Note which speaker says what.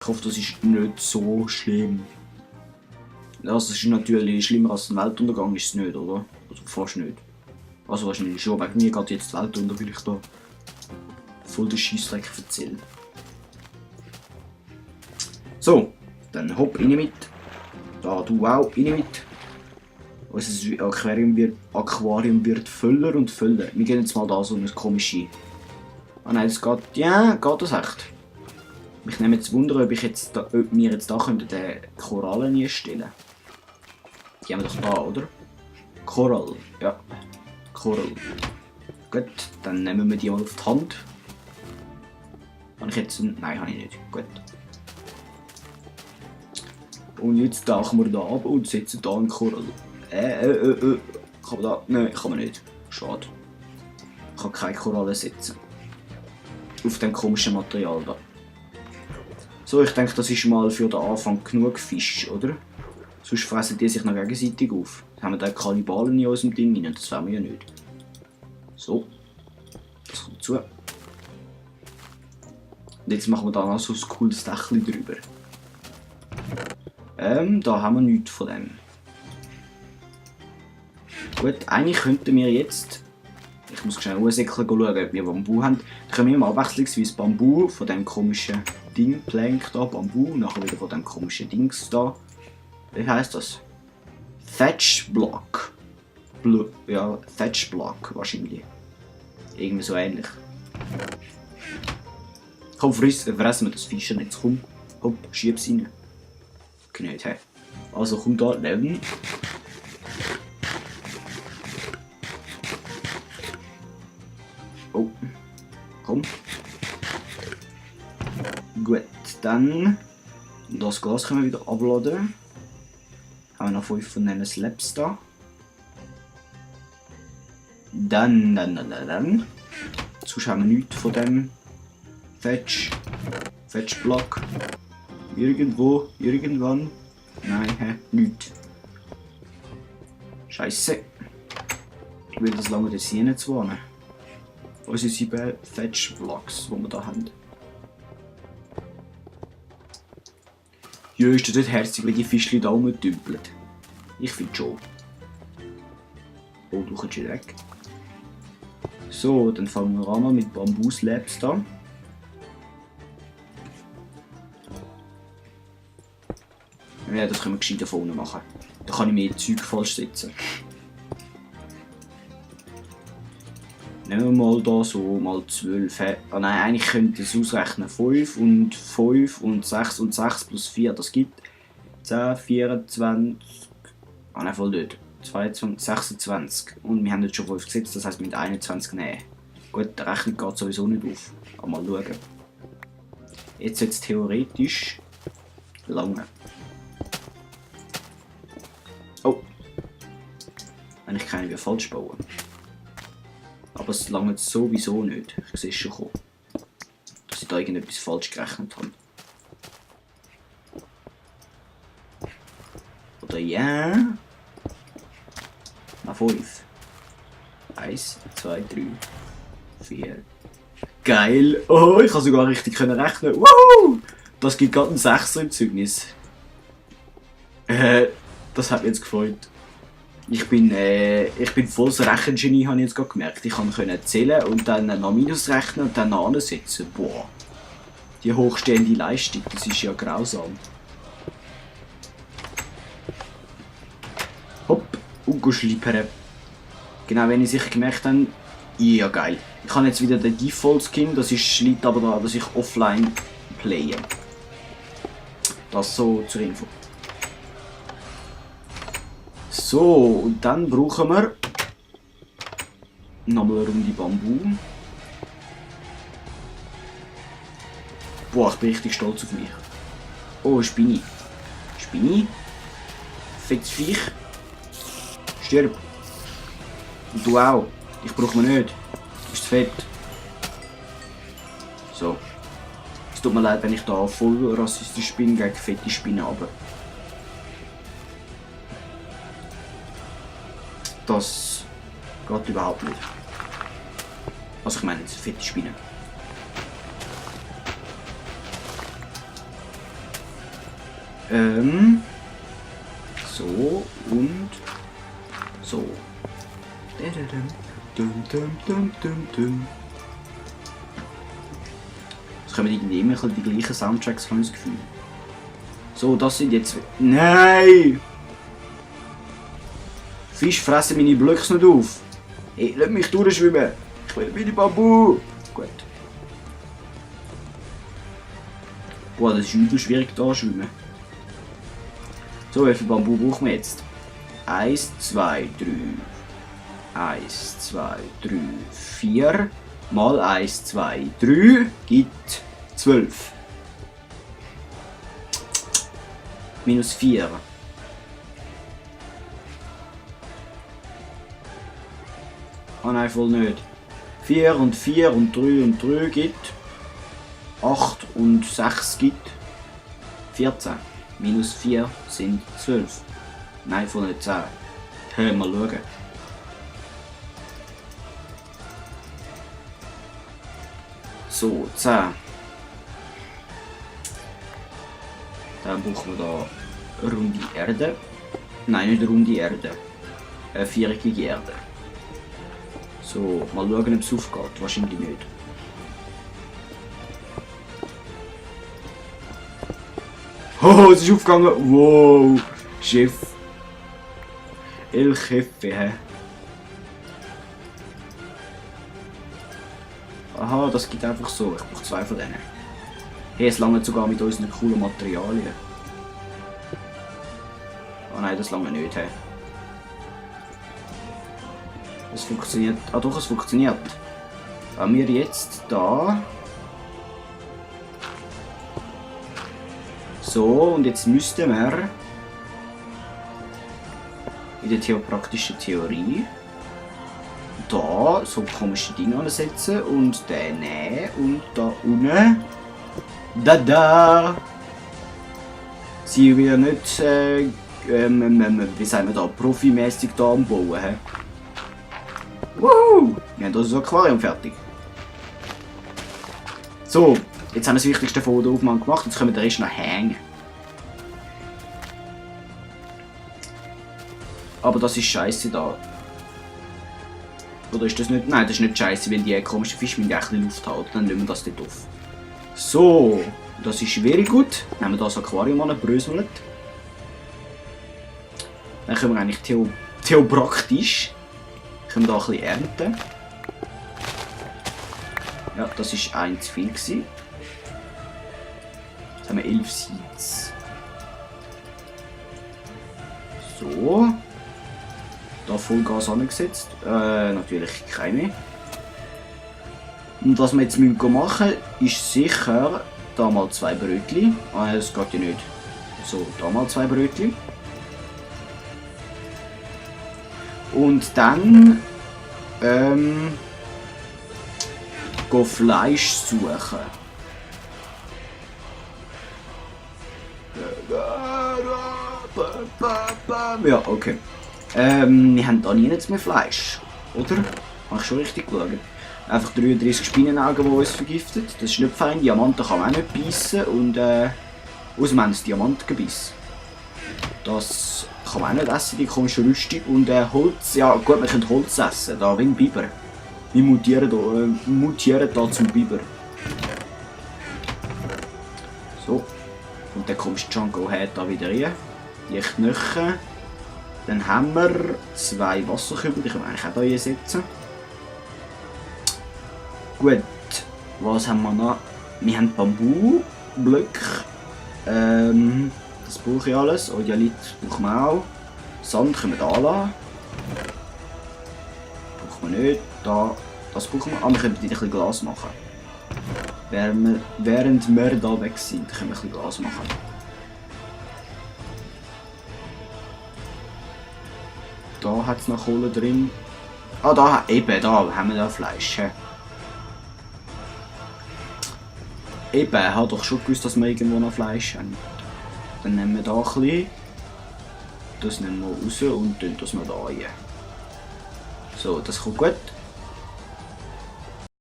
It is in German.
Speaker 1: Ich hoffe, das ist nicht so schlimm. Also, es ist natürlich schlimmer als ein Weltuntergang, ist es nicht, oder? Also fast nicht. Also wahrscheinlich schon, wegen mir geht jetzt die Welt unter, weil ich da voll den Scheissdreck erzähle. So, dann hopp, rein mit. Da, du auch, rein mit. Unser Aquarium wird voller und voller. Wir gehen jetzt mal da so eine komische... Ah nein, das geht... Ja, geht das echt? Mich nehme jetzt Wunder, ob wir jetzt da den Korallen einstellen. Die haben wir doch da, oder? Korall, ja. Korall. Gut, dann nehmen wir die mal auf die Hand. Habe ich jetzt einen... Nein, habe ich nicht. Gut. Und jetzt tauchen wir da ab und setzen da einen Korall. Kann man da... Nein, kann man nicht. Schade. Ich kann keine Korallen setzen. Auf dem komischen Material da. So, ich denke, das ist mal für den Anfang genug Fisch, oder? Sonst fressen die sich noch gegenseitig auf. Dann haben wir da Kannibalen in unserem Ding rein, das wollen wir ja nicht. So. Das kommt zu. Und jetzt machen wir da noch so ein cooles Dächchen drüber. Da haben wir nichts von dem. Gut, eigentlich könnten wir jetzt... Ich muss schnell schauen, ob wir Bambu haben. Dann können wir immer abwechslungsweise Bambu von dem komischen Ding, Plank da, Bambu, und nachher wieder von dem komischen Dings da. Wie heisst das? Thatch Block. Ja, Thatch Block wahrscheinlich. Irgendwie so ähnlich. Komm, fressen wir das Fischernetz. Komm, hopp, schieb's rein. Nicht, hä? Also komm da, nehmen. Oh, komm. Gut, dann das Glas können wir wieder abladen. Haben wir noch 5 von diesen Slabs da. Dann. Sonst haben wir nichts von dem Fetch-Block. Irgendwo, irgendwann. Nein, nichts. Scheiße. Ich will das lange das hier nicht zu wohnen. Unsere 7 Fetch-Blocks, die wir da haben. Ja, ist das nicht herzig, wenn die Fischchen da rumdümpeln? Ich finde schon. Oh, du kommst hier weg. So, dann fangen wir an mit Bambus-Labs da. Ja, das können wir gescheit da vorne machen. Da kann ich mir Zeug falsch setzen. Nehmen wir mal da so mal 12. Ah nein, eigentlich könnte ich es ausrechnen. 5 und 5 und 6 und 6 plus 4, das gibt 10, 24. Ah nein, voll nicht. 22, 26. Und wir haben jetzt schon 5 gesetzt, das heisst mit 21 nehmen. Gut, der Rechnung geht sowieso nicht auf. Aber mal schauen. Jetzt sollte es theoretisch lange. Oh. Wenn ich keine falsch bauen. Aber es lange sowieso nicht. Ich sehe es schon kommen. Dass ich da irgendetwas falsch gerechnet habe. Oder ja. Na 5. 1, 2, 3, 4. Geil! Oh, ich kann sogar richtig rechnen. Woohoo! Das gibt gerade einen 6er im Zeugnis. Das hat mich jetzt gefreut. Ich bin volles Rechengenie, habe ich jetzt gerade gemerkt. Ich konnte zählen und dann noch Minus rechnen und dann noch ansetzen. Boah. Die hochstehende Leistung, das ist ja grausam. Hopp, und schlippern. Genau, wenn ich sicher gemerkt habe, ja geil. Ich habe jetzt wieder den Default Skin, das liegt aber daran, dass ich offline playe. Das so zur Info. So, und dann brauchen wir nochmal eine Runde Bambu. Boah, ich bin richtig stolz auf mich. Oh, Spinni. Spinni. Fettes Viech. Stirb. Und du auch. Ich brauche mir nicht. Ist zu fett. So. Es tut mir leid, wenn ich da voll rassistisch bin gegen fette Spinnen, aber das geht überhaupt nicht. Also ich meine jetzt fette Spinnen. So und so. Es kommen irgendwie immer die gleichen Soundtracks, habe ich das Gefühl. So, das sind jetzt... Nein! Fisch fressen meine Blöcke nicht auf. Hey, lass mich durchschwimmen. Ich will wieder Bambu. Gut. Boah, das ist übel schwierig da schwimmen. So, wie viel Bambu brauchen wir jetzt? 1, 2, 3. 1, 2, 3, 4. Mal 1, 2, 3 gibt 12. Minus 4. Oh nein, voll nicht. 4 und 4 und 3 und 3 gibt 8 und 6 gibt 14. Minus 4 sind 12. Nein, voll nicht 10. Hey, mal schauen. So, 10. Dann brauchen wir da runde Erde. Nein, nicht runde Erde. Eine viereckige Erde. So, mal schauen, ob es aufgeht. Wahrscheinlich nicht. Oh, es ist aufgegangen. Wow, Chef. El Jefe, hä? Aha, das geht einfach so. Ich brauche 2 von denen. Hey, es langt sogar mit unseren coolen Materialien. Oh nein, das langt nicht, hä? Es funktioniert. Ah doch, es funktioniert. Haben wir jetzt da. So, und jetzt müssten wir in der praktischen Theorie da so komische Dinge ansetzen und den nehmen und da unten. Da! Sie wir nicht, wie sagen wir da, profimäßig da am Bauen. He? Woo! Wir haben also ein Aquarium fertig. So, jetzt haben wir das Wichtigste von der Aufnahme gemacht, jetzt können wir den Rest noch hängen. Aber das ist scheiße da. Oder ist das nicht? Nein, das ist nicht scheiße, weil die komischen Fische mit ein bisschen Luft haben. Dann nehmen wir das dort auf. So, das ist very gut. Nehmen wir das Aquarium an, bröselt. Dann können wir eigentlich theopraktisch können wir da ein bisschen ernten. Ja, das war 1 zu viel. Jetzt haben wir 11 Seeds. So. Da Vollgas angesetzt. Natürlich keine. Und was wir jetzt machen müssen, ist sicher da mal 2 Brötchen. Ah, das geht ja nicht. So, da mal 2 Brötchen. Und dann go Fleisch suchen. Ja, okay. Wir haben da nie mehr Fleisch, oder? Habe ich schon richtig geschaut. Einfach 33 Spinnenaugen, die uns vergiftet. Das ist nicht fein. Diamanten kann man auch nicht beißen. Und außer wir haben das Diamantgebiss. Das kann man auch nicht essen, die komische Rüstung. Und Holz, ja gut, wir können Holz essen, da wegen Biber. Wir mutieren da zum Biber. So. Und dann kommst Django hat da wieder rein. Die Knochen. Dann haben wir 2 Wasserkübel, die können wir eigentlich auch hier einsetzen. Gut, was haben wir noch? Wir haben Bambublöcke. Das brauche ich alles. Odalit brauchen wir auch. Sand können wir da lassen. Brauchen wir nicht. Da, das brauchen wir. Ah, wir können ein bisschen Glas machen. Während wir da weg sind, können wir ein bisschen Glas machen. Da hat es noch Kohle drin. Ah, da, eben, da haben wir da Fleisch. Eben, ich habe doch schon gewusst, dass wir irgendwo noch Fleisch haben. Dann nehmen wir da ein bisschen. Das nehmen wir raus und tun das mal da rein. So, das kommt gut.